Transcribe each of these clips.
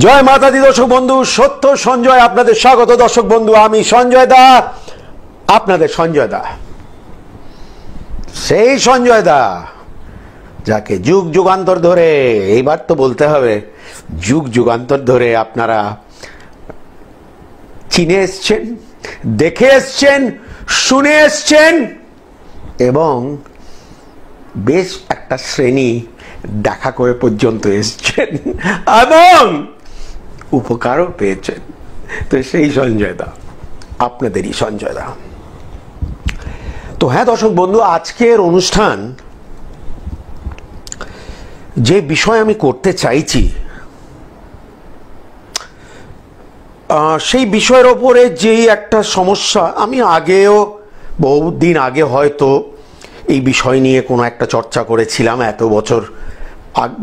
জয় মাতা দি দর্শক বন্ধু, সত্য সঞ্জয় আপনাদের স্বাগত। দর্শক বন্ধু, আমি সঞ্জয় দা, আপনাদের সঞ্জয় দা, সেই সঞ্জয় দা যাকে যুগ যুগান্তর ধরে, এইবার তো বলতে হবে যুগ যুগান্তর ধরে আপনারা চিনে এসছেন, দেখে এসছেন, শুনে এসছেন এবং বেশ একটা শ্রেণী দেখা করে পর্যন্ত এসছেন এবং উপকারও পেয়েছেন। তো সেই সঞ্জয় দা, আপনাদেরই সঞ্জয় দা। তো হ্যাঁ দর্শক বন্ধু, আজকের অনুষ্ঠান যে বিষয় আমি করতে চাইছি সেই বিষয়ের ওপরে যেই একটা সমস্যা, আমি আগেও বহুদিন আগে হয়তো এই বিষয় নিয়ে কোনো একটা চর্চা করেছিলাম,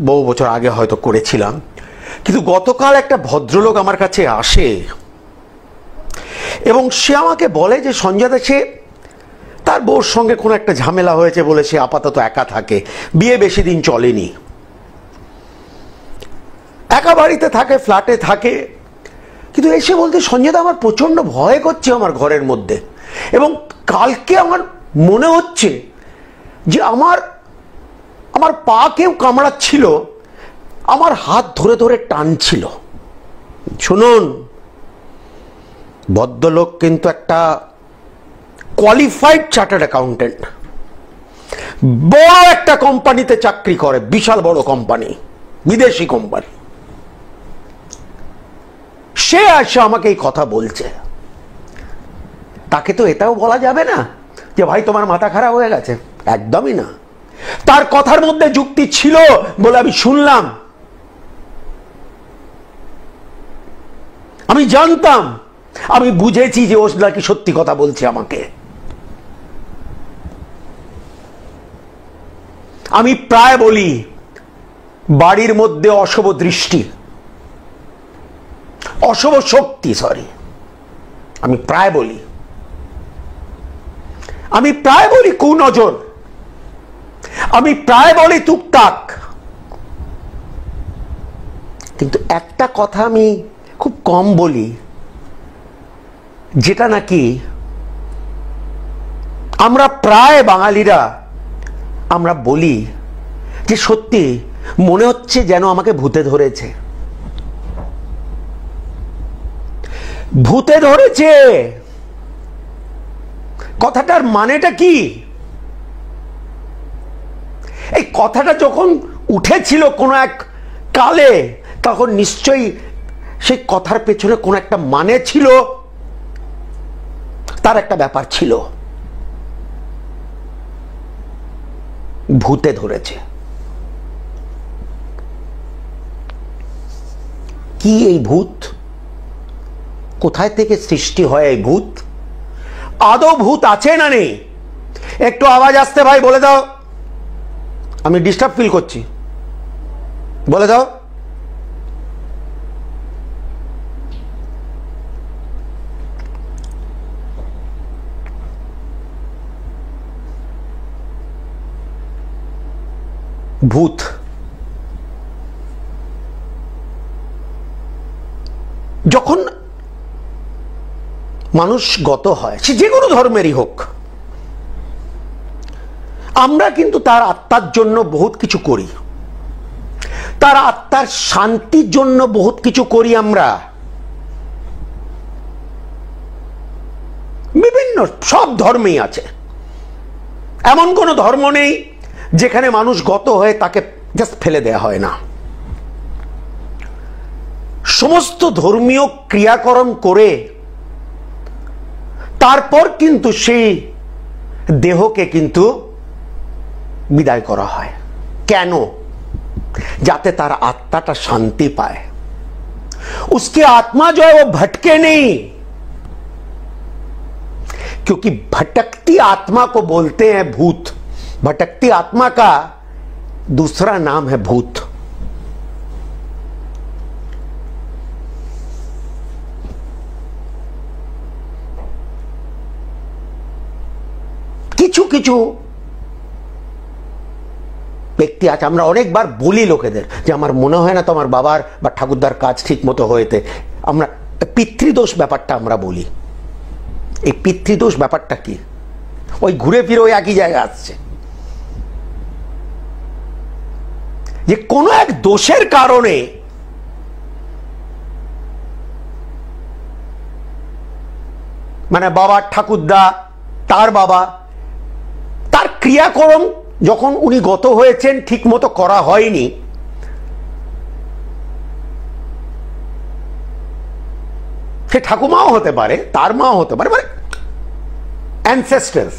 বহু বছর আগে হয়তো করেছিলাম, কিন্তু গতকাল একটা ভদ্রলোক আমার কাছে আসে এবং সে আমাকে বলে যে সঞ্জয় দা, সে তার বউর সঙ্গে কোনো একটা ঝামেলা হয়েছে বলে সে আপাতত একা থাকে, বিয়ে বেশি দিন চলেনি, একা বাড়িতে থাকে, ফ্ল্যাটে থাকে। কিন্তু এসে বলতে, সঞ্জয় দা আমার প্রচণ্ড ভয় করছে আমার ঘরের মধ্যে, এবং কালকে আমার মনে হচ্ছে যে আমার পা কেউ কামড়াচ্ছিল, আমার হাত ধরে ধরে টানছিল। শুনুন, ভদ্রলোক কিন্তু একটা কোয়ালিফাইড চার্টার্ড অ্যাকাউন্টেন্ট, বড় একটা কোম্পানিতে চাকরি করে, বিশাল বড় কোম্পানি, বিদেশি কোম্পানি। সে আসে আমাকে এই কথা বলছে। তাকে তো এটাও বলা যাবে না যে ভাই তোমার মাথা খারাপ হয়ে গেছে, একদমই না। তার কথার মধ্যে যুক্তি ছিল বলে আমি শুনলাম, আমি জানতাম, আমি বুঝেছি যে ও নাকি সত্যি কথা বলছে আমাকে। আমি প্রায় বলি বাড়ির মধ্যে অশুভ দৃষ্টি, অশুভ শক্তি, আমি প্রায় বলি কুনজর, আমি প্রায় বলি টুকটাক। কিন্তু একটা কথা আমি খুব কম বলি, যেটা নাকি আমরা প্রায় বাঙালিরা আমরা বলি যে সত্যি মনে হচ্ছে যেন আমাকে ভূতে ধরেছে। ভূতে ধরেছে কথাটার মানেটা কি? এই কথাটা যখন উঠেছিল কোনো এক কালে, তখন নিশ্চয়ই সেই কথার পেছনে কোনো একটা মানে ছিল, তার একটা ব্যাপার ছিল। ভূতে ধরেছে কি? এই ভূত কোথায় থেকে সৃষ্টি হয়? এই ভূত আদৌ ভূত আছে না নেই? একটু আওয়াজ আসতে ভাই, বলে দাও, আমি ডিস্টার্ব ফিল করছি, বলে দাও। ভূত যখন মানুষ গত হয়, সে যে কোনো ধর্মেরই হোক, আমরা কিন্তু তার আত্মার জন্য বহুত কিছু করি, তার আত্মার শান্তির জন্য বহুত কিছু করি। আমরা বিভিন্ন সব ধর্মেই আছে, এমন কোনো ধর্ম নেই যেখানে মানুষ গত হয়ে তাকে জাস্ট ফেলে দেয়া হয় না। সমস্ত ধর্মীয় ক্রিয়াকর্ম করে তারপর কিন্তু সেই দেহকে কিন্তু বিদায় করা হয়। কেন? যাতে তার আত্মাটা শান্তি পায়। उसकी आत्मा जो है वो भटके नहीं, क्योंकि भटकती आत्मा को बोलते हैं भूत। भटकती आत्मा का दूसरा नाम है भूत। কিছু কিছু ব্যক্তি আছে, আমরা অনেকবার বলি লোকেদের যে আমার মনে হয় না তোমার বাবার বা ঠাকুরদার কাজ ঠিক মতো হয়েছে। আমরা পিতৃদোষ ব্যাপারটা আমরা বলি। এই পিতৃদোষ ব্যাপারটা কি? ওই ঘুরে ফিরে ওই একই জায়গায় আসছে, যে কোনো এক দোষের কারণে মানে বাবার ঠাকুরদা, তার বাবা, তার ক্রিয়াকর্ম যখন উনি গত হয়েছেন ঠিক মতো করা হয়নি, সে ঠাকুমাও হতে পারে, তার মাও হতে পারে, মানে অ্যানসেস্টার্স,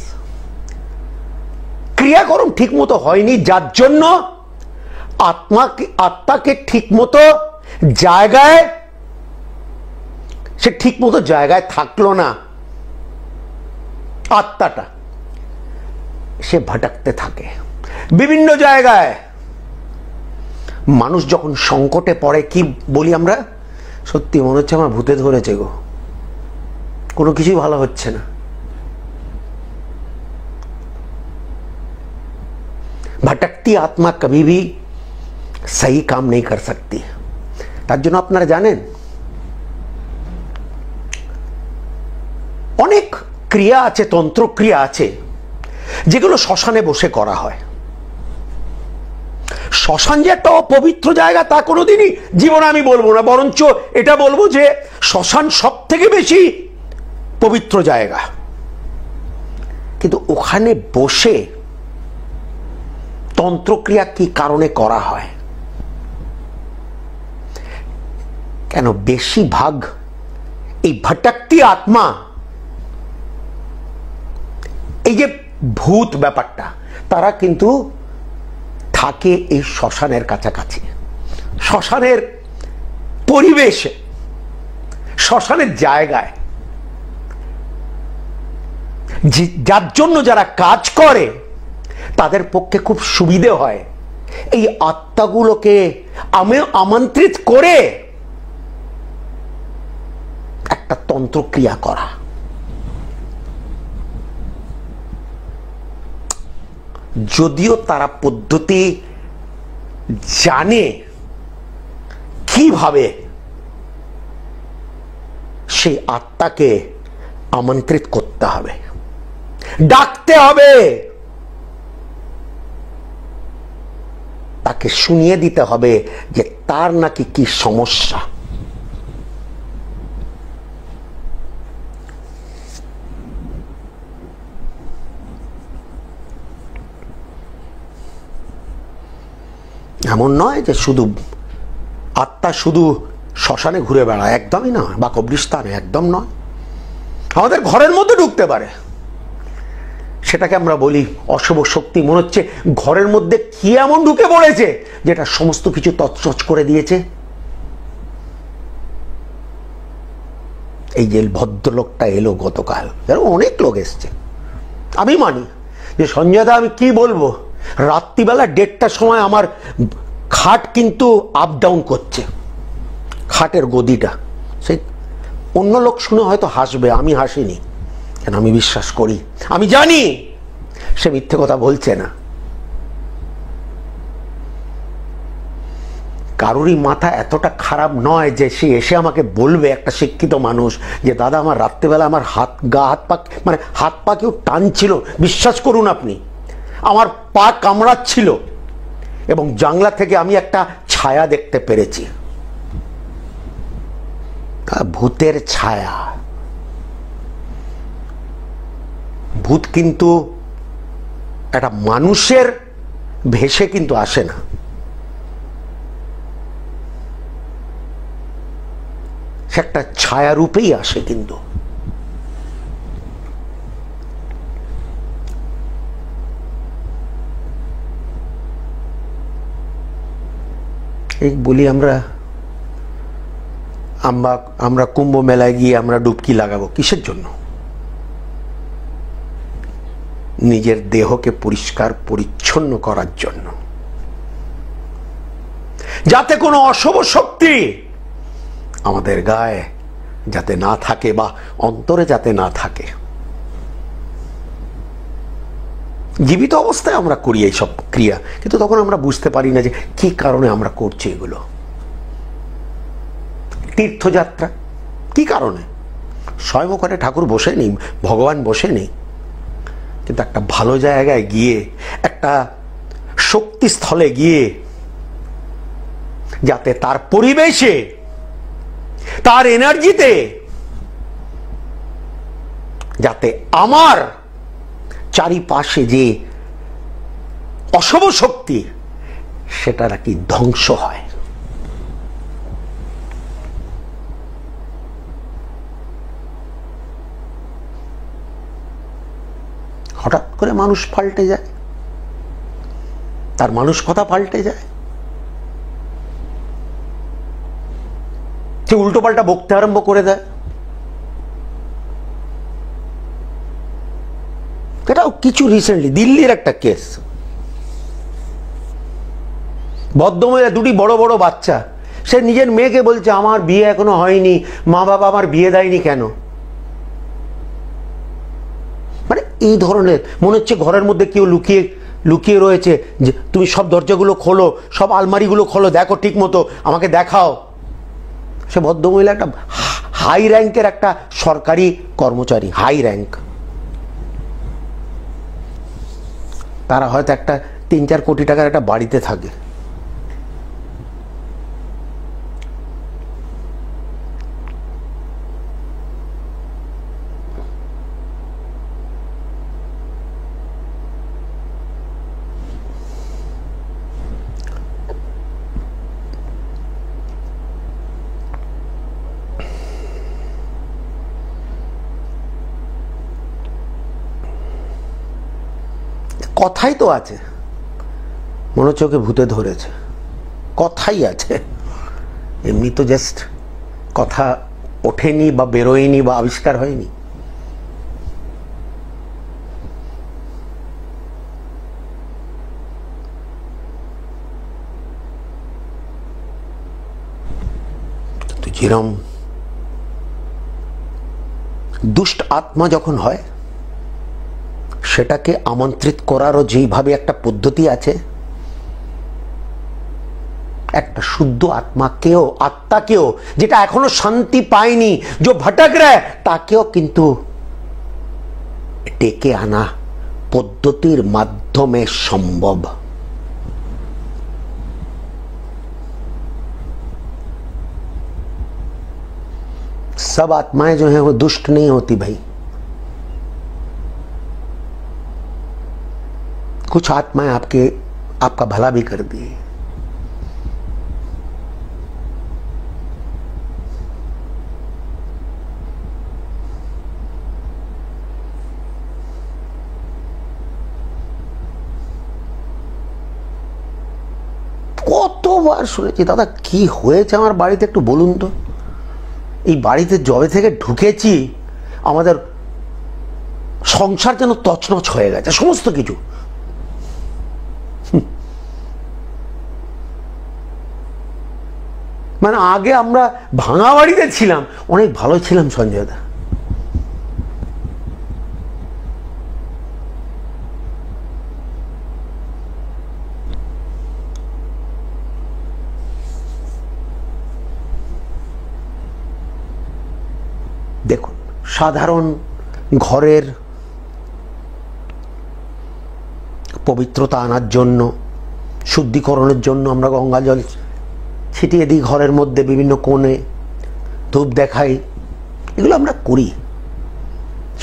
ক্রিয়াকর্ম ঠিক মতো হয়নি, যার জন্য আত্মাকে ঠিক মতো জায়গায়, সে ঠিক মতো জায়গায় থাকলো না। আত্মাটা সে ভটকতে থাকে বিভিন্ন জায়গায়। মানুষ যখন সংকটে পড়ে কি বলি আমরা? সত্যি মনে হচ্ছে আমার ভূতে ধরেছে গো, কোনো কিছুই ভালো হচ্ছে না। भटकती आत्मा कभी भी सही काम नहीं कर सकती। তার জন্য আপনারা জানেন অনেক ক্রিয়া আছে, তন্ত্রক্রিয়া আছে, যেগুলো শ্মশানে বসে করা হয়। শ্মশান যে একটা অপবিত্র জায়গা তা কোনোদিনই জীবনে আমি বলবো না, বরঞ্চ এটা বলবো যে শ্মশান সব থেকে বেশি পবিত্র জায়গা। কিন্তু ওখানে বসে তন্ত্রক্রিয়া কি কারণে করা হয়? কেন বেশিরভাগ এই ভটকতি আত্মা, এই যে ভূত ব্যাপারটা, তারা কিন্তু থাকে এই শ্মশানের কাছাকাছি, শ্মশানের পরিবেশে, শ্মশানের জায়গায়, যার জন্য যারা কাজ করে তাদের পক্ষে খুব সুবিধে হয় এই আত্মাগুলোকে আমন্ত্রিত করে একটা তন্ত্রক্রিয়া করা। যদিও তারা পদ্ধতি জানে কিভাবে সেই আত্মাকে আমন্ত্রিত করতে হবে, ডাকতে হবে, তাকে শুনিয়ে দিতে হবে যে তার নাকি কি সমস্যা। এমন নয় যে শুধু আত্মা শুধু শ্মশানে ঘুরে বেড়ায়, একদমই না, বা কবরস্থানে, একদম নয়। আমাদের ঘরের মধ্যে ঢুকতে পারে, সেটাকে আমরা বলি অশুভ শক্তি। মনে হচ্ছে ঘরের মধ্যে কি এমন ঢুকে পড়েছে যেটা সমস্ত কিছু তছনছ করে দিয়েছে। এই যে ভদ্রলোকটা এলো গতকাল, অনেক লোক এসছে, আমি মানি যে সঞ্জয় দা আমি কি বলবো, রাত্রিবেলা 1:30টার সময় আমার খাট কিন্তু আপ ডাউন করছে, খাটের গদিটা। সেই অন্য লোক শুনে হয়তো হাসবে, আমি হাসিনি, কেন আমি বিশ্বাস করি, আমি জানি সে মিথ্যে কথা বলছে না। কারোরই মাথা এতটা খারাপ নয় যে সে এসে আমাকে বলবে, একটা শিক্ষিত মানুষ, যে দাদা আমার রাত্রিবেলা আমার হাত পা কেউ টানছিল, বিশ্বাস করুন আপনি, আমার পা কামড়াচ্ছিল এবং জানলা থেকে আমি একটা ছায়া দেখতে পেরেছি, ভূতের ছায়া। ভূত কিন্তু একটা মানুষের ভেসে কিন্তু আসে না, সে একটা ছায়া রূপেই আসে। কিন্তু এই বলি আমরা কুম্ভ মেলায় গিয়ে আমরা ডুবকি লাগাবো কিসের জন্য? নিজের দেহকে পরিষ্কার পরিচ্ছন্ন করার জন্য, যাতে কোনো অশুভ শক্তি আমাদের গায়ে যাতে না থাকে বা অন্তরে যাতে না থাকে। জীবিত অবস্থায় আমরা করি এইসব ক্রিয়া, কিন্তু তখন আমরা বুঝতে পারি না যে কি কারণে আমরা করছি এগুলো। তীর্থযাত্রা কি কারণে? স্বয়ং ওখানে ঠাকুর বসে নেই, ভগবান বসে নেই, কিন্তু একটা ভালো জায়গায় গিয়ে, একটা শক্তিস্থলে গিয়ে, যাতে তার পরিবেশে, তার এনার্জিতে, যাতে আমার চারিপাশে যে অশুভ শক্তি সেটা নাকি ধ্বংস হয়। হঠাৎ করে মানুষ পাল্টে যায়, তার মানসিকতা পাল্টে যায়, সে উল্টো পাল্টা বকতে আরম্ভ করে দেয়। এটাও কিছু রিসেন্টলি দিল্লির একটা কেস, ভদ্রমহিলা, দুটি বড় বড় বাচ্চা, সে নিজের মেয়েকে বলছে আমার বিয়ে এখনো হয়নি, মা বাবা আমার বিয়ে দেয়নি কেন। মানে এই ধরনের, মনে হচ্ছে ঘরের মধ্যে কেউ লুকিয়ে লুকিয়ে রয়েছে, যে তুমি সব দরজাগুলো খোলো, সব আলমারিগুলো খোলো, দেখো ঠিক মতো, আমাকে দেখাও। সে ভদ্রমহিলা একটা হাই র্যাঙ্কের একটা সরকারি কর্মচারী, হাই র্যাঙ্ক। তারা হয়তো একটা 3-4 কোটি টাকার একটা বাড়িতে থাকে। কথাই তো আছে, মনে হচ্ছে ওকে ভূতে ধরেছে, কথাই আছে, এমনি তো জাস্ট কথা ওঠেনি বা বেরোয়নি বা আবিষ্কার হয়নি। কিন্তু যেরম দুষ্ট আত্মা যখন হয়, সেটাকে আমন্ত্রিত করারও যেইভাবে একটা পদ্ধতি আছে, একটা শুদ্ধ আত্মাকেও যেটা এখনো শান্তি পায়নি, যে ভটক রহে, তাকেও কিন্তু ডেকে আনা পদ্ধতির মাধ্যমে সম্ভব। सब आत्माएं जो हैं वो दुष्ट नहीं होती भाई, कुछ आत्माएं आपका भला भी कर दी। কতবার শুনেছি, দাদা কি হয়েছে আমার বাড়িতে একটু বলুন তো। এই বাড়িতে জবে থেকে ঢুকেছি, আমাদের সংসার যেন তছনছ হয়ে গেছে, সমস্ত কিছু। মানে আগে আমরা ভাঙা বাড়িতে ছিলাম, অনেক ভালো ছিলাম সঞ্জয় দা। দেখুন, সাধারণ ঘরের পবিত্রতা আনার জন্য, শুদ্ধিকরণের জন্য আমরা গঙ্গা জল ছিটিয়ে দিই ঘরের মধ্যে, বিভিন্ন কোণে ধূপ দেখাই, এগুলো আমরা করি,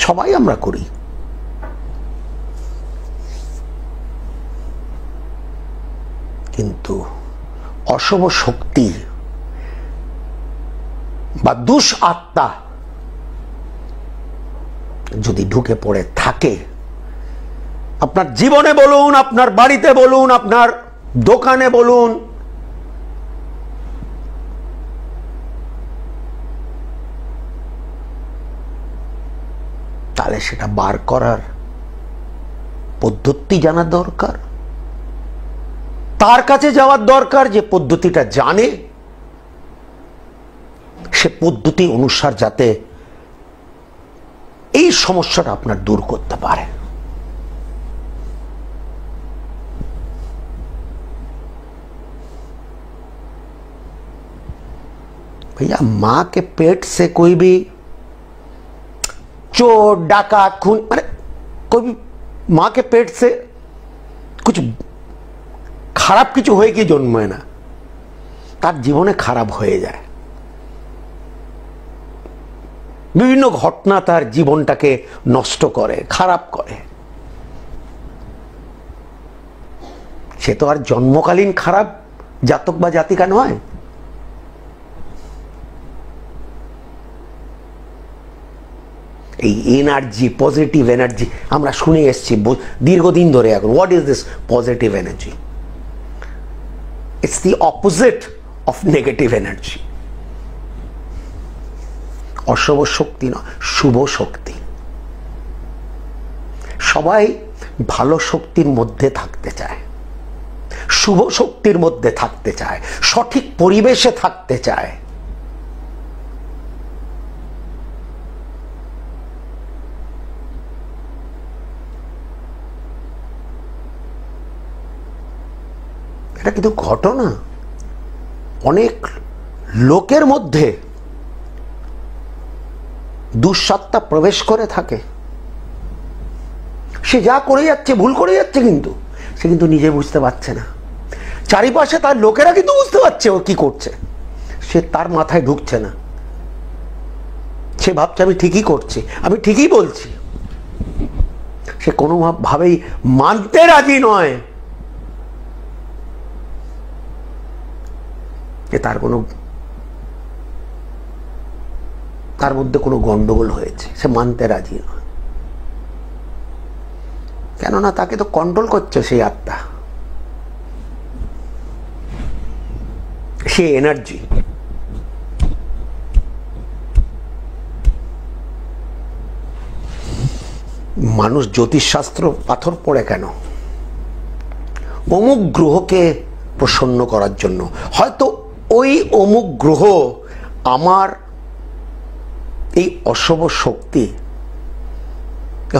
সবাই আমরা করি। কিন্তু অশুভ শক্তি বা দুষ আত্মা যদি ঢুকে পড়ে থাকে, আপনার জীবনে বলুন, আপনার বাড়িতে বলুন, আপনার দোকানে বলুন, তাহলে সেটা বার করার পদ্ধতি জানা দরকার, তার কাছে যাওয়ার দরকার যে পদ্ধতিটা জানে, সে পদ্ধতি অনুসার যাতে এই সমস্যাটা আপনার দূর করতে পারে। भैया माँ के पेट से कोई भी चोर डाका खून माने कोई भी माँ के पेट से कुछ খারাপ কিছু হয়ে কি জন্মায় না, তার জীবনে খারাপ হয়ে যায়। বিভিন্ন ঘটনা তার জীবনটাকে নষ্ট করে, খারাপ করে। সে তো আর জন্মকালীন খারাপ জাতক বা জাতিকা নয়। এই এনার্জি, পজিটিভ এনার্জি আমরা শুনে এসেছি দীর্ঘদিন ধরে। এখন what is this positive energy? It's the opposite of negative energy. অশুভ শক্তি নয়, শুভ শক্তি। সবাই ভালো শক্তির মধ্যে থাকতে চায়, শুভ শক্তির মধ্যে থাকতে চায়, সঠিক পরিবেশে থাকতে চায়। এটা কিন্তু ঘটনা। অনেক লোকের মধ্যে দুঃসত্তা প্রবেশ করে থাকে। সে যা করে যাচ্ছে, ভুল করে যাচ্ছে, কিন্তু সে কিন্তু নিজে বুঝতে পারছে না। চারিপাশে তার লোকেরা কিন্তু বুঝতে পারছে ও কি করছে, সে তার মাথায় ঢুকছে না। সে ভাবছে আমি ঠিকই করছি, আমি ঠিকই বলছি। সে কোনোভাবেই মানতে রাজি নয় যে তার মধ্যে কোনো গন্ডগোল হয়েছে। সে মানতে রাজি নয়, কেননা তাকে তো কন্ট্রোল করছে সেই আত্মা, সে এনার্জি। মানুষ জ্যোতিষশাস্ত্র পাথর পড়ে কেন? অমুক গ্রহকে প্রসন্ন করার জন্য। হয়তো ওই অমুক গ্রহ আমার এই অশুভ শক্তিকে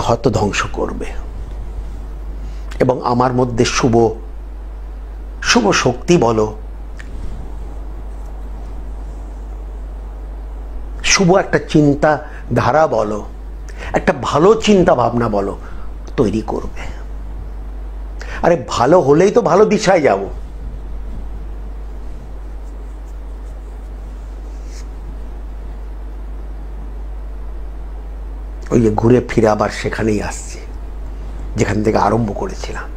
হয়তো ধ্বংস করবে এবং আমার মধ্যে শুভ শক্তি বলো, শুভ একটা চিন্তা ধারা বলো, একটা ভালো চিন্তা ভাবনা বলো, তৈরি করবে। আরে ভালো হলেই তো ভালো দিশায় যাব। ওই যে ঘুরে ফিরে আবার সেখানেই আসছি যেখান থেকে আরম্ভ করেছিলাম।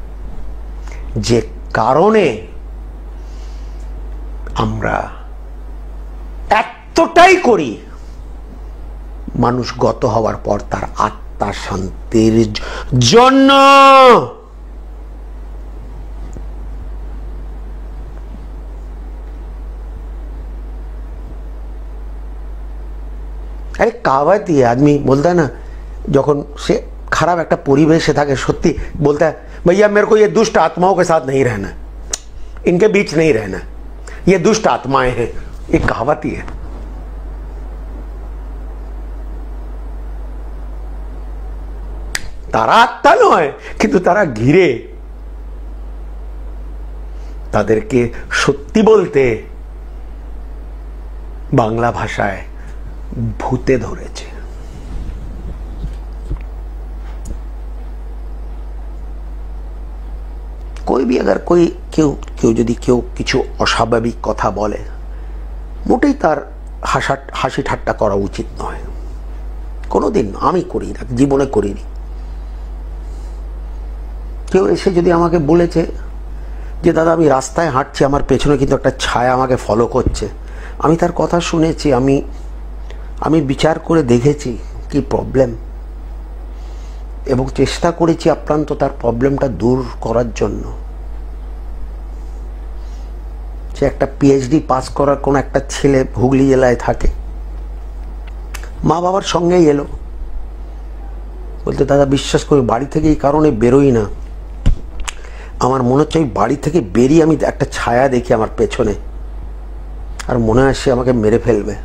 যে কারণে আমরা এতটাই করি, মানুষ গত হওয়ার পর তার আত্মা শান্তির জন্য। अरे कहावत ही है, आदमी बोलता है ना, যখন সে খারাপ একটা পরিবেশে থাকে, সত্যি बोलता है भैया मेरे को ये दुष्ट आत्माओं के साथ नहीं रहना, इनके बीच नहीं रहना, ये दुष्ट आत्माएं हैं। ये कहावत ही है। তারা আত্মা নয়, কিন্তু তারা ঘিরে তাদেরকে সত্যি বলতে বাংলা ভাষায় ভূতে ধরেছে। कोई भी अगर কেউ যদি কিছু অস্বাভাবিক কথা বলে, মোটেই তার হাসি ঠাট্টা করা উচিত নয়। কোনোদিন আমি করি না, জীবনে করিনি। কেউ এসে যদি আমাকে বলেছে যে দাদা আমি রাস্তায় হাঁটছি, আমার পেছনে কিন্তু একটা ছায়া আমাকে ফলো করছে, আমি তার কথা শুনেছি, আমি বিচার করে দেখেছি কি প্রবলেম, এবং চেষ্টা করেছি আপ্রান্ত তার প্রবলেমটা দূর করার জন্য। সে একটা পিএইচডি পাস করার কোনো একটা ছেলে হুগলি জেলায় থাকে, মা বাবার সঙ্গেই এলো, বলতে দাদা বিশ্বাস করি বাড়ি থেকে এই কারণে বেরোই না, আমার মনে হচ্ছে ওই বাড়ি থেকে বেরিয়ে আমি একটা ছায়া দেখি আমার পেছনে, আর মনে হয় সে আমাকে মেরে ফেলবে।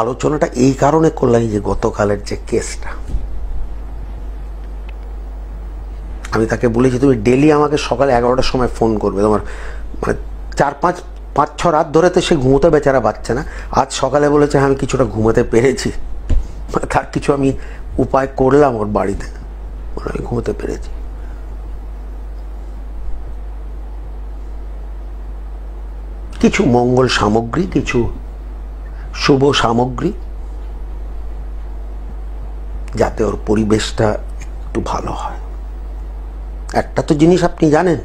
আলোচনাটা এই কারণে করলাম যে গতকালের যে কেসটা, আমি তাকে বলেছি তুমি ডেলি আমাকে সকালে 11টার সময় ফোন করবে। তোমার মানে 4-5-6 রাত ধরে তো সে ঘুমোতে বেচারা পাচ্ছে না। আজ সকালে বলেছে আমি কিছুটা ঘুমাতে পেরেছি, তার কিছু আমি উপায় করলাম ওর বাড়িতে, আমি ঘুমোতে পেরেছি। কিছু মঙ্গল সামগ্রী, কিছু শুভ সামগ্রী, যাতে ওর পরিবেশটা একটু ভালো হয়। একটা তো জিনিস আপনি জানেন,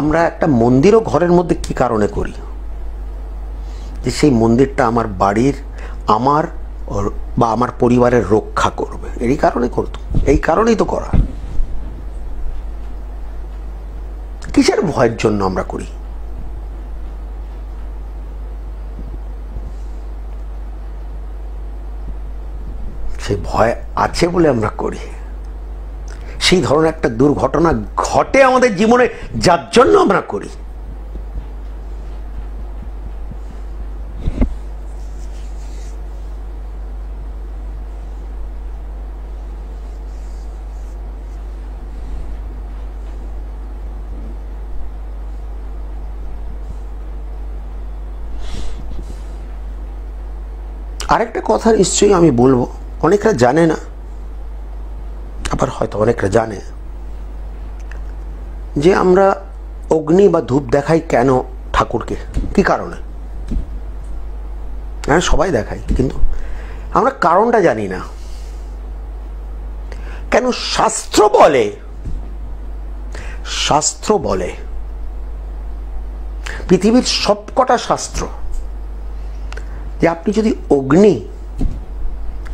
আমরা একটা মন্দিরও ঘরের মধ্যে কি কারণে করি, যে সেই মন্দিরটা আমার বাড়ির, আমার বা আমার পরিবারের রক্ষা করবে, এই কারণে করতো, এই কারণেই তো করা। কিসের ভয়ের জন্য আমরা করি? সেই ভয় আছে বলে আমরা করি। সেই ধরনের একটা দুর্ঘটনা ঘটে আমাদের জীবনে, যার জন্য আমরা করি। আরেকটা কথা নিশ্চয়ই আমি বলবো, অনেকরা জানে না, আবার হয়তো অনেকরা জানে, যে আমরা অগ্নি বা ধূপ দেখাই কেন ঠাকুরকে, কি কারণে? হ্যাঁ, সবাই দেখাই, কিন্তু আমরা কারণটা জানি না। কেন? শাস্ত্র বলে, শাস্ত্র বলে, পৃথিবীর সবকটা শাস্ত্র, যে আপনি যদি অগ্নি,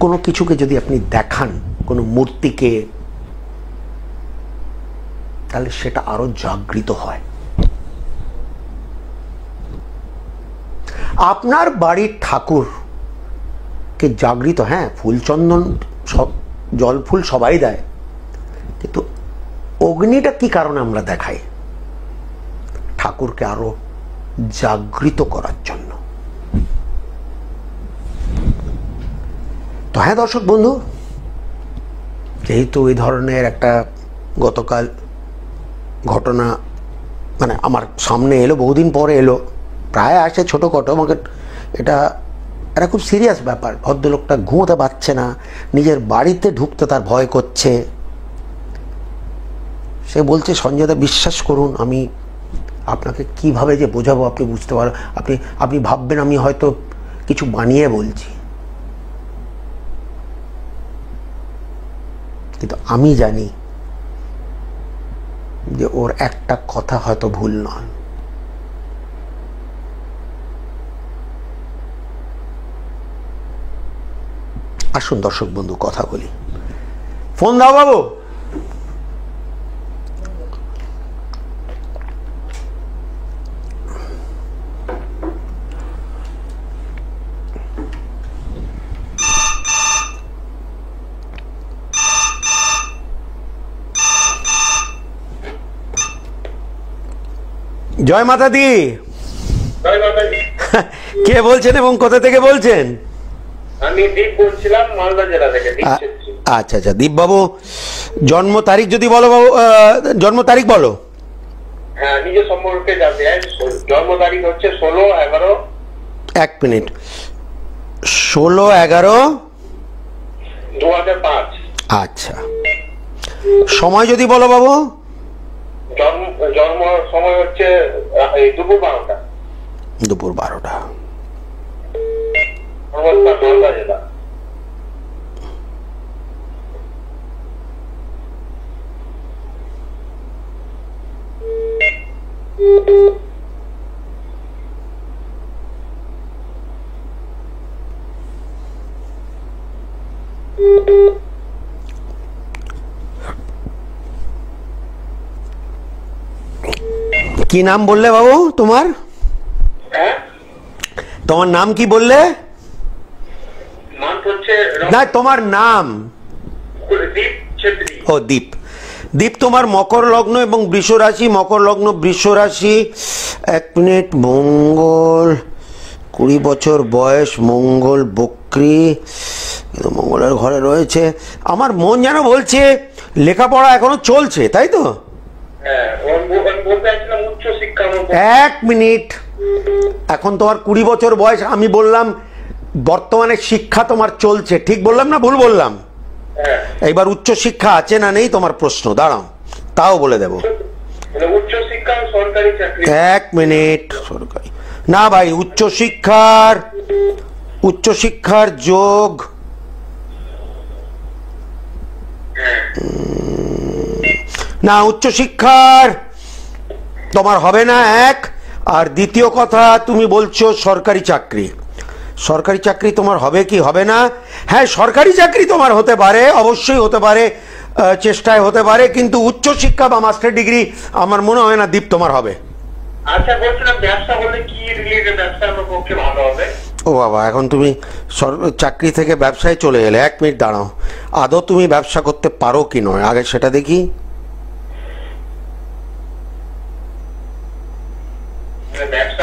কোনো কিছুকে যদি আপনি দেখান, কোনো মূর্তিকে, তাহলে সেটা আরো জাগৃত হয়। আপনার বাড়ির ঠাকুরকে জাগৃত, হ্যাঁ, ফুল চন্দন সব, জল ফুল সবাই দেয়, কিন্তু অগ্নিটা কি কারণে আমরা দেখাই? ঠাকুরকে আরো জাগৃত করার জন্য। তো হ্যাঁ দর্শক বন্ধু, যেহেতু এই ধরনের একটা গতকাল ঘটনা মানে আমার সামনে এলো, বহুদিন পরে এলো, প্রায় আসে ছোটোখাটো, আমাকে এটা একটা খুব সিরিয়াস ব্যাপার। ভদ্রলোকটা ঘুমোতে পারছে না, নিজের বাড়িতে ঢুকতে তার ভয় করছে। সে বলছে সঞ্জয়দা বিশ্বাস করুন, আমি আপনাকে কিভাবে যে বোঝাবো আপনি বুঝতে পারো, আপনি ভাববেন আমি হয়তো কিছু বানিয়ে বলছি, কিন্তু আমি জানি যে ওর একটা কথা হয়তো ভুল নয়। আসুন দর্শক বন্ধু কথা বলি। ফোন দাও বাবু। জয় মাতা দি। কে বলছেন এবং কোথা থেকে বলছেন? আমি দীপ বলছিলাম, মালদা জেলা থেকে। আচ্ছা আচ্ছা, দীপ বাবু, জন্ম তারিখ যদি বলো বাবু, জন্ম তারিখ বলো। হ্যাঁ, নিজের সম্পর্কে জানতে চাই। জন্ম তারিখ হচ্ছে 16/11। এক মিনিট, 16/11/2005। আচ্ছা, সময় যদি বলো বাবু। জন্ম সময় হচ্ছে দুপুর 12টা। দুপুর 12টা। মালদা জেলা। কি নাম বললে বাবু তোমার? তোমার নাম কি বললে? না, তোমার নাম? ও, দীপ। দীপ, তোমার মকর লগ্ন এবং বৃষ রাশি, মকর লগ্ন বৃষ রাশি। এক মিনিট, মঙ্গল 20 বছর বয়স, মঙ্গল বক্রী, কিন্তু মঙ্গলের ঘরে রয়েছে, আমার মন যেন বলছে লেখাপড়া এখনো চলছে, তাই তো? হ্যাঁ, বলতে চাইছিলাম উচ্চ শিক্ষা। এক মিনিট, এখন তোমার 20 বছর বয়স, আমি বললাম বর্তমানে শিক্ষা তোমার চলছে, ঠিক বললাম না ভুল বললাম? হ্যাঁ। এইবার উচ্চ শিক্ষা আছে না নেই তোমার প্রশ্ন, দাঁড়াও তাও বলে দেব। উচ্চ শিক্ষা সরকারি চাকরি। এক মিনিট, সরকারি না ভাই, উচ্চ শিক্ষার যোগ না, উচ্চ শিক্ষার তোমার হবে না এক। আর দ্বিতীয় কথা, তুমি বলছো সরকারি চাকরি, সরকারি চাকরি তোমার হবে কি হবে না? হ্যাঁ, সরকারি চাকরি তোমার হতে পারে, অবশ্যই হতে পারে, চেষ্টায় হতে পারে, কিন্তু উচ্চ শিক্ষা বা মাস্টার ডিগ্রি আমার মনে হয় না দীপ তোমার হবে। আচ্ছা, বলছিলাম ব্যবসা হলে কি রিলেটেড ব্যবসা আমার পক্ষে ভালো হবে? ও বাবা, এখন তুমি চাকরি থেকে ব্যবসায় চলে এলে। এক মিনিট দাঁড়াও, আদৌ তুমি ব্যবসা করতে পারো কি নয় আগে সেটা দেখি।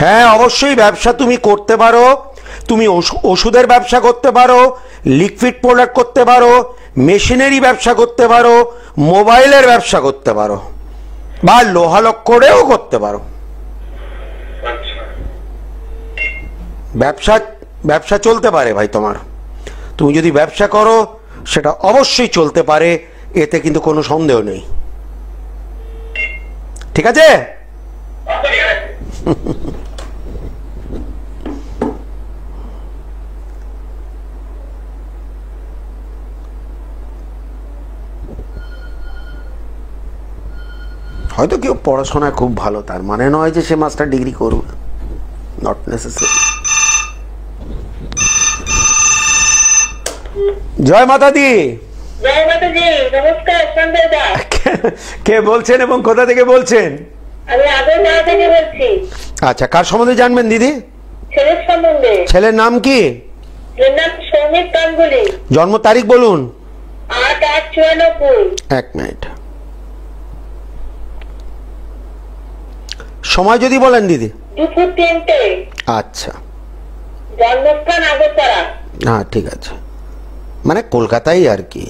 হ্যাঁ, অবশ্যই ব্যবসা তুমি করতে পারো। তুমি ওষুধের ব্যবসা করতে পারো, লিকুইড প্রোডাক্ট করতে পারো, মেশিনারি ব্যবসা করতে পারো, মোবাইলের ব্যবসা করতে পারো, বা লোহা লক্করেও করতে পারো। ব্যবসা চলতে পারে ভাই তোমার। তুমি যদি ব্যবসা করো সেটা অবশ্যই চলতে পারে, এতে কিন্তু কোনো সন্দেহ নেই। ঠিক আছে? হয়তো কেউ পড়াশোনায় খুব ভালো, তার মানে নয় যে সে মাস্টার ডিগ্রি করবে, নট নেসেসারি। জয় মাতা দি। জয় মাতাজি, নমস্কার সঞ্জয় দা। কে বলছেন এবং কোথা থেকে বলছেন? আমি আগরতলা থেকে বলছি। আচ্ছা, কার সম্বন্ধে জানবেন দিদি? ছেলের সম্বন্ধে। ছেলের নাম কি? এর নাম সৌমিক গাঙ্গুলি। জন্ম তারিখ বলুন। 8/8/94। এক মিনিট, সময় যদি বলেন দিদি। দুপুর 3টে। আচ্ছা, জন্মস্থান আগরতলা। হ্যাঁ ঠিক আছে, মানে কলকাতায় আর কি।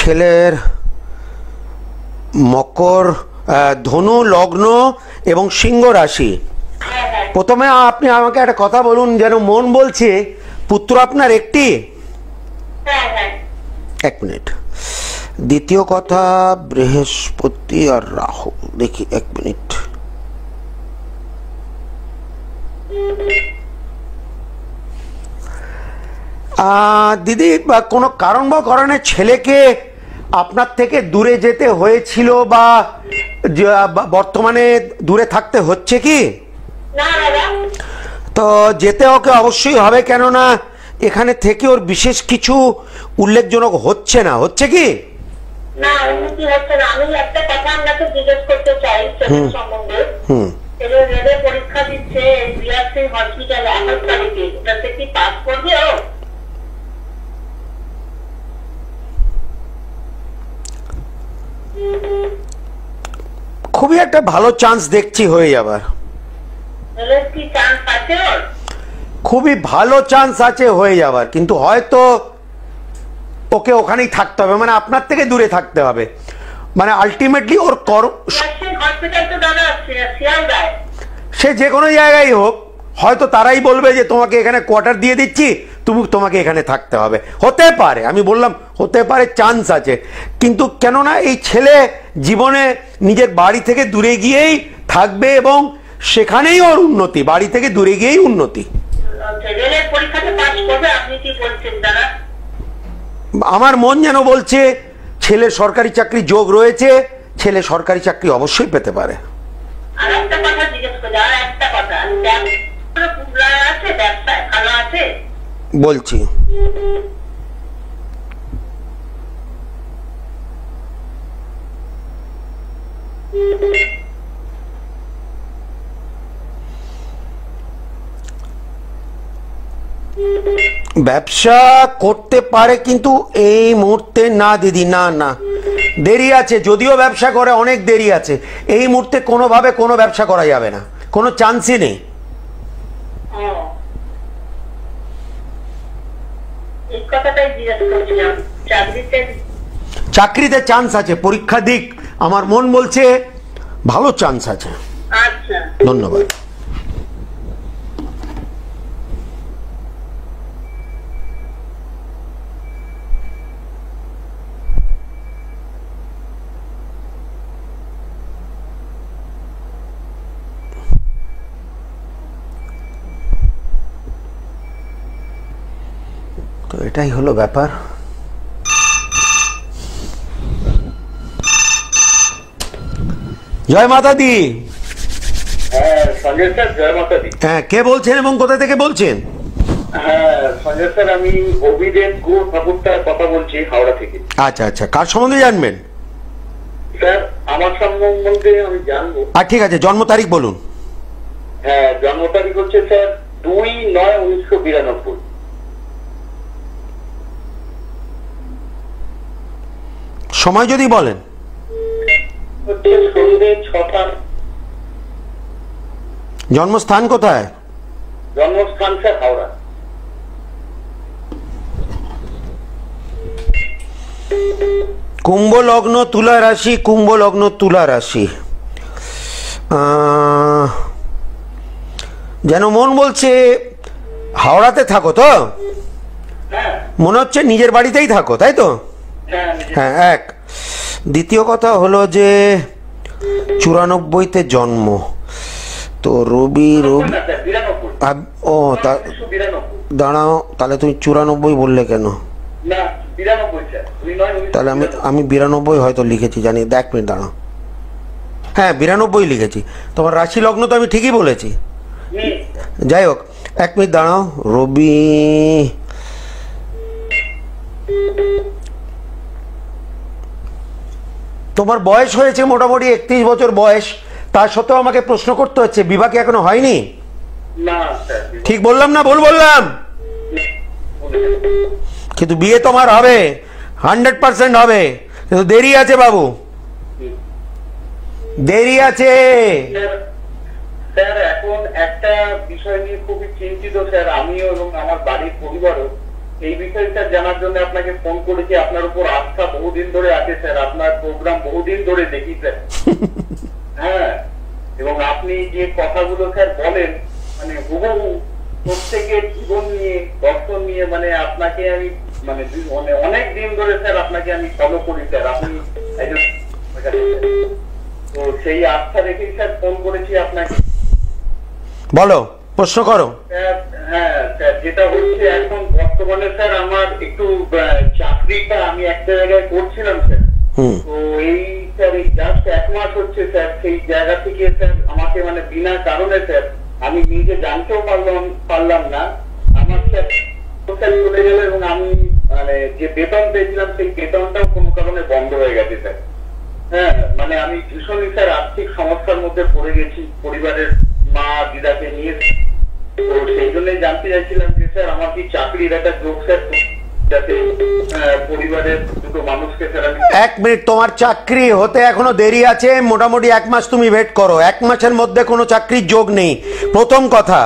ছেলের মকর, ধনু লগ্ন এবং সিংহ রাশি। প্রথমে আপনি আমাকে একটা কথা বলুন, যেন মন বলছে পুত্র আপনার একটি। হ্যাঁ হ্যাঁ। এক মিনিট। দ্বিতীয় কথা, বৃহস্পতি আর রাহু, দেখি এক মিনিট। দিদি, কোনো কারণ বা কারণে ছেলেকে আপনার থেকে দূরে যেতে হয়েছিল বা বর্তমানে দূরে থাকতে হচ্ছে কি? না দাদা। তো যেতে ওকে অবশ্যই হবে, কেননা এখানে থেকে ওর বিশেষ কিছু উল্লেখজনক হচ্ছে না, হচ্ছে কি? না, উন্নতি হচ্ছে না। আমি একটা কথা আপনাকে জিজ্ঞেস করতে চাই ছেলের সম্বন্ধে। ছেলে রেলে পরীক্ষা দিচ্ছে বিআরসি হসপিটালে 28 তারিখে, ওটাতে কি পাস করবে ও? খুবই একটা ভালো চান্স দেখছি হয়ে যাবার। রেলের কি চান্স আছে ওর? খুবই ভালো চান্স আছে হয়ে যাবার, কিন্তু হয়তো ওকে ওখানেই থাকতে হবে, মানে আপনার থেকে দূরে থাকতে হবে, মানে আলটিমেটলি ওর হসপিটাল তো দাদা শিয়ালদায়। সে যে কোনো জায়গায় হোক, হয়তো তারাই বলবে যে তোমাকে এখানে কোয়ার্টার দিয়ে দিচ্ছি, তোমাকে এখানে থাকতে হবে। হতে পারে, আমি বললাম হতে পারে, চান্স আছে, কিন্তু কেননা এই ছেলে জীবনে নিজের বাড়ি থেকে দূরে গিয়েই থাকবে এবং সেখানেই ওর উন্নতি, বাড়ি থেকে দূরে গিয়েই উন্নতি। রেলের পরীক্ষাতে পাস করবে, আপনি কি বলছেন দাদা? আমার মন যেন বলছে ছেলে সরকারি চাকরি যোগ রয়েছে, ছেলে সরকারি চাকরি অবশ্যই পেতে পারে। আর একটা কথা জিজ্ঞেস করি, আর একটা কথা, আছে ব্যবসায় ভালো আছে? বলছি, ব্যবসা করতে পারে কিন্তু এই মুহূর্তে না দিদি, না না, দেরি আছে। যদিও ব্যবসা করে অনেক দেরি আছে, এই মুহূর্তে কোনোভাবে কোনো ব্যবসা করা যাবে না, কোনো চান্সই নেই। এই কথাটাই জিজ্ঞেস করছিলাম। চাকরিতে চান্স আছে, পরীক্ষা দিক, আমার মন বলছে ভালো চান্স আছে। আচ্ছা, ধন্যবাদ। তো এটাই হলো ব্যাপার। জয় মাতা দি। হ্যাঁ সঞ্জয় স্যার, জয় মাতা দি। হ্যাঁ, কে বলছেন এবং কোথা থেকে বলছেন? হ্যাঁ সঞ্জয় স্যার, আমি অভিদেব গো ঠাকুরটার কথা বলছি, হাওড়া থেকে। আচ্ছা আচ্ছা, কার সম্বন্ধে জানবেন? স্যার আমার সম্বন্ধে আমি জানবো। আর ঠিক আছে, জন্ম তারিখ বলুন। হ্যাঁ, জন্ম তারিখ হচ্ছে স্যার 2/9/1992। সময় যদি বলেন। হচ্ছে সন্ধ্যে 6টা। জন্মস্থান কোথায়? জন্মস্থান স্যার হাওড়া। কুম্ভ লগ্ন তুলা রাশি, কুম্ভ লগ্ন তুলা রাশি। যেন মন বলছে হাওড়াতে থাকো তো, হ্যাঁ মনে হচ্ছে নিজের বাড়িতেই থাকো, তাই তো? হ্যাঁ হ্যাঁ, এক। দ্বিতীয় কথা হলো যে 94-তে জন্ম, তো রবি রবি না স্যার, 92। ও তা 1992। দাঁড়াও, তাহলে তুমি 94 বললে কেন? না 92 স্যার, 2/9/1992। তাহলে আমি 92 হয়তো লিখেছি, জানি। এক মিনিট দাঁড়াও, হ্যাঁ 92 লিখেছি। তোমার রাশি লগ্ন তো আমি ঠিকই বলেছি। যাই হোক, এক মিনিট দাঁড়াও। রবি, তোমার বয়স হয়েছে মোটামুটি 31 বছর বয়স, তার সত্ত্বেও আমাকে প্রশ্ন করতে হচ্ছে বিবাহ কি এখনো হয়নি? না স্যার, ঠিক বললাম না ভুল বললাম? কিন্তু বিয়ে তোমার হবে, 100% হবে, কিন্তু দেরি আছে বাবু, দেরি আছে। স্যার এখন একটা বিষয় নিয়ে খুবই চিন্তিত স্যার, আমিও এবং আমার বাড়ির পরিবারও। এই বিষয়টা জানার জন্য আপনাকে ফোন করেছি। আপনার উপর আস্থা বহুদিন ধরে আছে স্যার, আপনার প্রোগ্রাম বহুদিন ধরে দেখি স্যার। হ্যাঁ, এবং আপনি যে কথাগুলো স্যার বলেন, মানে হুবহু প্রত্যেকের জীবন নিয়ে, দর্শন নিয়ে, মানে আপনাকে আমি মানে অনেক দিন ধরে স্যার আপনাকে আমি ফলো করি স্যার। আপনি একজন, তো সেই আস্থা রেখেই স্যার ফোন করেছি আপনাকে। বলো, প্রশ্ন করো। হ্যাঁ স্যার, যেটা হচ্ছে এখন বর্তমানে স্যার আমার একটু চাকরিটা আমি একটা জায়গায় করছিলাম স্যার। তো এই স্যার এই জাস্ট 1 মাস হচ্ছে স্যার, সেই জায়গা থেকে স্যার আমাকে মানে বিনা কারণে স্যার আমি নিজে জানতেও পারলাম না, আমার স্যার চলে গেল এবং আমি মানে যে বেতন পেয়েছিলাম সেই বেতনটাও কোনো কারণে বন্ধ হয়ে গেছে স্যার। হ্যাঁ, মানে আমি ভীষণই স্যার আর্থিক সমস্যার মধ্যে পড়ে গেছি পরিবারের মা দিদাকে নিয়ে। তো সেই জন্যই জানতে চাইছিলাম যে স্যার আমার কি চাকরির একটা যোগ স্যার, যাতে পরিবারের দুটো মানুষকে স্যার আমি। 1 মিনিট, তোমার চাকরি হতে এখনো দেরি আছে, মোটামুটি 1 মাস তুমি ওয়েট করো। 1 মাসের মধ্যে কোনো চাকরির যোগ নেই, প্রথম কথা।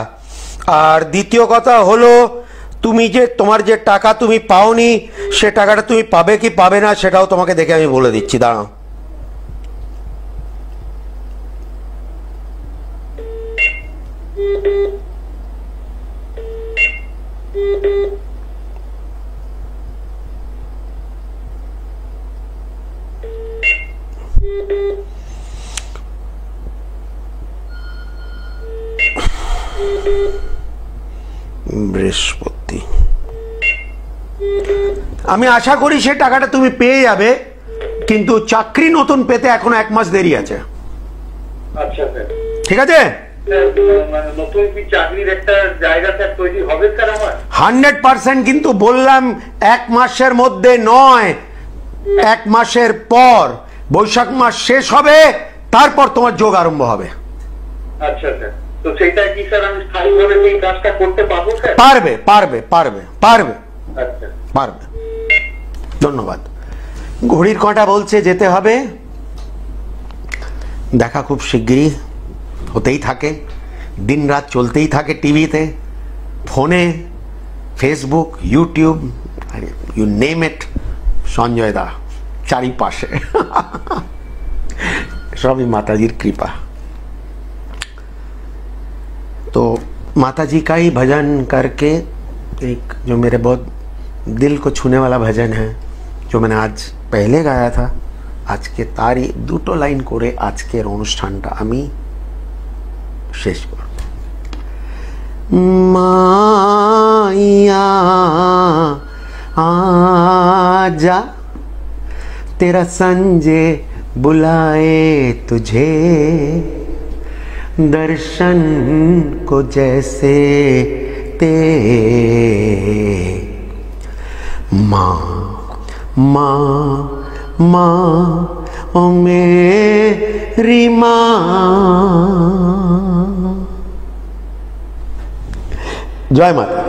আর দ্বিতীয় কথা হলো তুমি যে তোমার যে টাকা তুমি পাওনি, সে টাকাটা তুমি পাবে কি পাবে না সেটাও তোমাকে দেখে আমি বলে দিচ্ছি, দাঁড়াও। বৃহস্পতি, আমি আশা করি সে টাকাটা তুমি পেয়ে যাবে, কিন্তু চাকরি নতুন পেতে এখনো 1 মাস দেরি আছে। আচ্ছা স্যার, ঠিক আছে? নতুন কি চাকরির একটা জায়গা স্যার তৈরি হবে স্যার আমার? 100%, কিন্তু বললাম 1 মাসের মধ্যে নয়, 1 মাসের পর। বৈশাখ মাস শেষ হবে, তারপর তোমার যোগ আরম্ভ হবে। আচ্ছা স্যার, তো সেটা কি স্যার আমি স্থায়ীভাবে সেই কাজটা করতে পারবো স্যার? পারবে পারবে পারবে পারবে আচ্ছা পারবে। ধন্যবাদ। ঘড়ির কাঁটা বলছে যেতে হবে। দেখা খুব শিগগিরই হতেই থাকে, দিন রাত চলতেই থাকে, টিভিতে, ফোনে, Facebook, YouTube, you name it, Sanjay da চারিপাশে। सभी माता जी की कृपा। तो माता जी का ही भजन करके एक जो मेरे बहुत दिल को छूने वाला भजन है, जो मैंने आज पहले गाया था, आज के तारी दुटो लाइन करे आज के अनुष्ठानटा आमी शेष करब। माया आजा तेरा संजय बुलाए तुझे, दर्शन को जैसे ते। माँ माँ माँ ओ मेरी माँ। जय माता।